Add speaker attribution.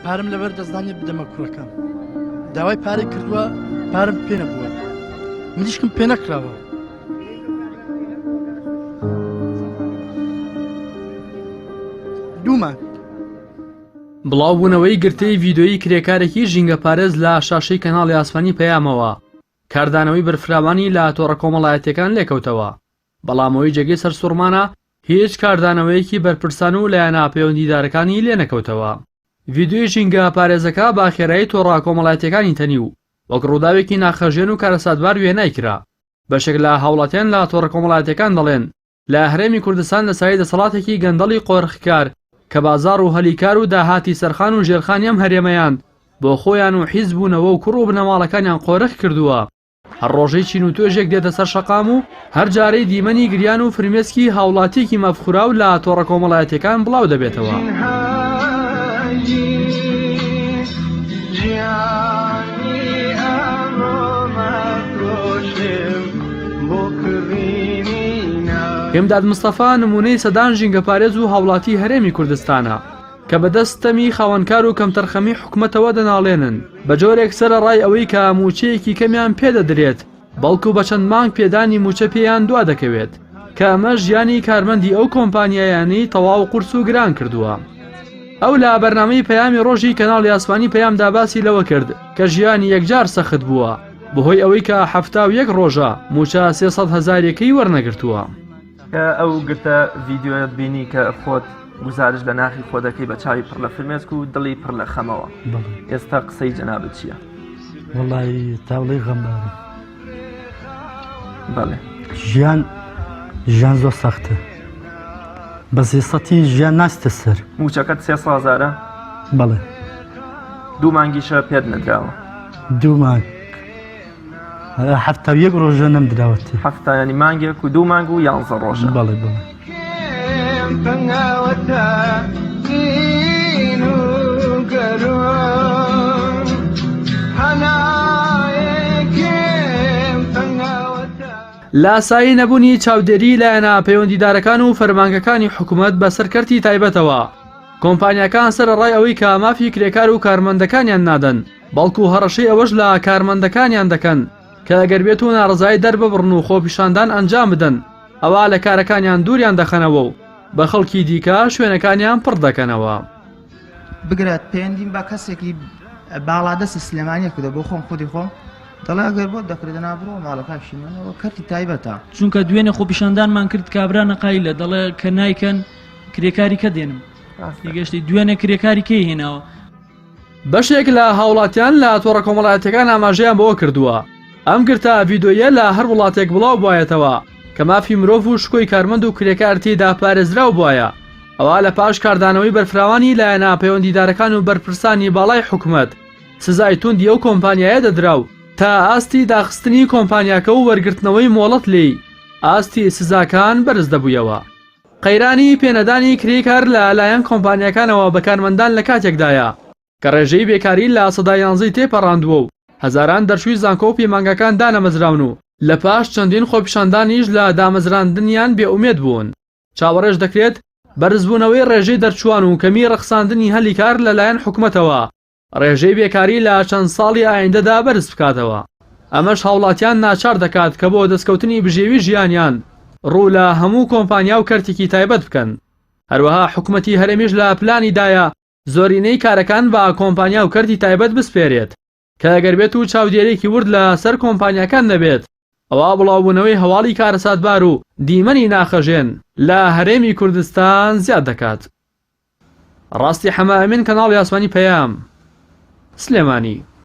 Speaker 1: پارم لەبەر دەستدانی بدەمە کوڕەکەم داوای پارەی کردووە پارم پێ نەبووە منیشکم پێ نەکراوە دوومان
Speaker 2: بڵاوبوونەوەی گرتەی ڤیدۆیی کرێکارێکی ژینگە پارێز لە شاشەی کەناڵی ئاسمانی پەیامەوە کاردانەوەی بەرفراوانی لە تۆڕە کۆمەڵایەتیەکان لێکەوتەوە بەڵامەوەی جێگەی سەر سوورمانە هیچ کاردانەوەیەکی بەرپرسان و لایەنە پەیوەندیدارەکانی لێ نەکەوتەوە ڤیدۆی ژینگە پارێزەکە با خێرایی تۆڕە کۆمەڵایەتیەکانی تەنی و وەک ڕووداوێکی ناخەژێن و کارەساتبار وێنای کرا بەشێک لە هاوڵاتیان لە تۆڕە کۆمەڵایەتیەکان دەڵێن لە هەرێمی کوردستان لە سایەی دەسەڵاتێکی گەندەڵی قۆرخکار کە بازار و هەلیکار و داهاتی سەرخان و ژێرخانی ئەم هەرێمەیان بۆ خۆیان و حیز بوونەوە و کوڕ و بنەماڵەکانیان قۆرخ کردووە هەر ڕۆژەی چین و توێژێک دێتە سەر شەقام و هەر جارەی دیمەنی گریان و فرمێسکی هاوڵاتیەکی مەفخورا و لە تۆڕە کۆمەڵایەتیەکان بڵاو دەبێتەوە هێمداد مستەفا نمونەی سەدان ژینگە پارێز و هاوڵاتی هەرێمی کوردستانە کە بەدەستەمی خاوەنکار و کەمتەرخەمی حکومەتەوە دەناڵێنن بە جۆرێک سەرە ڕای ئەوەی کە موچەیەکی کەمیان پێدەدرێت بەڵکو بە چەند مانگ پێدانی موچە پێیان دوا دەکەوێت کە ئەمە ژیانی کارمەندی ئەو کۆمپانیایانی تەواو قورس و گران کردووە ئەو لە بەرنامەی پەیامی ڕۆژی کەناڵی ئاسمانی پەیامدا باسی لەوە کرد کە ژیانی یەکجار سەخت بووە بەهۆی ئەوەی کە 71 ڕۆژە موچە 300,000ەکەی وەرنەگرتووە
Speaker 3: ئەو گرتە ڤیددیۆت بینی کە خۆت گزارش لە ناخی خۆ دەکەی بە چاوی پڕ لە فرمێسک و دڵی پڕ لە خەمەوە ئێستا قسەی جەنابەت چییە؟
Speaker 1: وەڵی تاوڵی غەمبارم
Speaker 3: بەڵێ
Speaker 1: ژیان زۆر سەختە بە زیێسەتی ژیان ناستە سەر
Speaker 3: موچەکەت 300,000
Speaker 1: بەڵێ
Speaker 3: دوو مانگیشە پێت نەدراوە
Speaker 1: دوو مانگ 71 ڕۆژە نەمدراوەتی
Speaker 3: هەفتا ینی مانگێک و دوو مانگ و 11 ڕۆژە
Speaker 1: بەڵێ بڵێ
Speaker 2: لاسایی نەبوونی چاودێری لایەنە پەیوەندیدارەکان و فەرمانگەکانی حکوومەت بە سەرکەرتی تایبەتەوە کۆمپانیەکان سەر ڕای ئەوەی کە مافی کرێکار و کارمەندەکانیان نادەن بەڵکو هەڕەشەی ئەوەش لە کارمەندەکانیان دەکەن کە ئەگەر بێت و ناڕزایی دەرببڕن و خۆپیشاندان ئەنجام بدەن ئەوە لە کارەکانیان دووریان دەخەنەوە و بە خەڵکی دیکە شوێنەکانیان پڕ دەکەنەوە
Speaker 4: بگرێت پەیوەندیم بە کەسێکی باڵادەست سلێمانیە کردە بۆ خۆم خودی خۆم دەڵێ ئەگەر بۆ دەکردە نابڕۆ ماڵەکانشیمەوە کەرتی تایبەتە
Speaker 5: چونکە دوێنێ خۆپیشاندانمان کرد کابرا نەقایلە دەڵێ کە نایکەن کرێکاری کە دێنم گەشتی دوێنێ کرێکاری کەی هێناوە
Speaker 2: بەشێک لە هاوڵاتیان لە تۆڕە کۆمەڵایەتیەکان ئاماژەیان بەوە کردووە ئەم گرتە ڤیدۆیە لە هەر وڵاتێک بڵاو بوایەتەوە کە مافی مرۆڤ و شکۆی کارمەند و کرێکار تێدا پارێزراو بووایە ئەوە لە پاش کاردانەوەی بەرفراوانی لایەنە پەیوەندیدارەکان و بەرپرسانی باڵای حکوومەت سزای توندی ئەو کۆمپانیایە دەدراو تا ئاستی داخستنی کۆمپانیاکە و وەرگرتنەوەی مۆڵەت لێی ئاستی سزاکان بەرز دەبوویەوە قەیرانی پێنەدانی کرێکار لە لایەن کۆمپانیەکانەوە بە کارمەندان لە کاتێکدایە کە ڕێژەی بێکاری لە سەدای 11 تێپەڕاندووە و هەزاران دەرچووی زانکۆ و پەیمانگەکان دانەمەزراون و لە پاش چەندین خۆپیشاندانیش لە دامەزراندنیان بێئومێد بوون چاوەڕێژ دەکرێت بەرزبوونەوەی ڕێژەی دەرچوان و کەمی ڕەخساندنی هەلی کار لەلایەن حکوومەتەوە ڕێژەی بێکاری لە چەند ساڵی ئایندەدا بەرز بکاتەوە ئەمەش هاوڵاتیان ناچار دەکات کە بۆ دەستکەوتنی بژێوی ژیانیان ڕوو لە هەموو کۆمپانیا و کەرتێکی تایبەت بکەن هەروەها حکوومەتی هەرێمیش لە پلانیدایە زۆرینەی کارەکان بە کۆمپانیا و کەرتی تایبەت بسپێرێت کە ئەگەر بێت و چاودێرێکی ورد لە سەر کۆمپانیەکان نەبێت ئەوە بڵاوبوونەوەی هەواڵی کارەساتبار و دیمەنی ناخەژێن لە هەرێمی کوردستان زیاد دەکات ڕاستی حەمە ئەمین کەناڵی ئاسمانی پەیام سلێمانی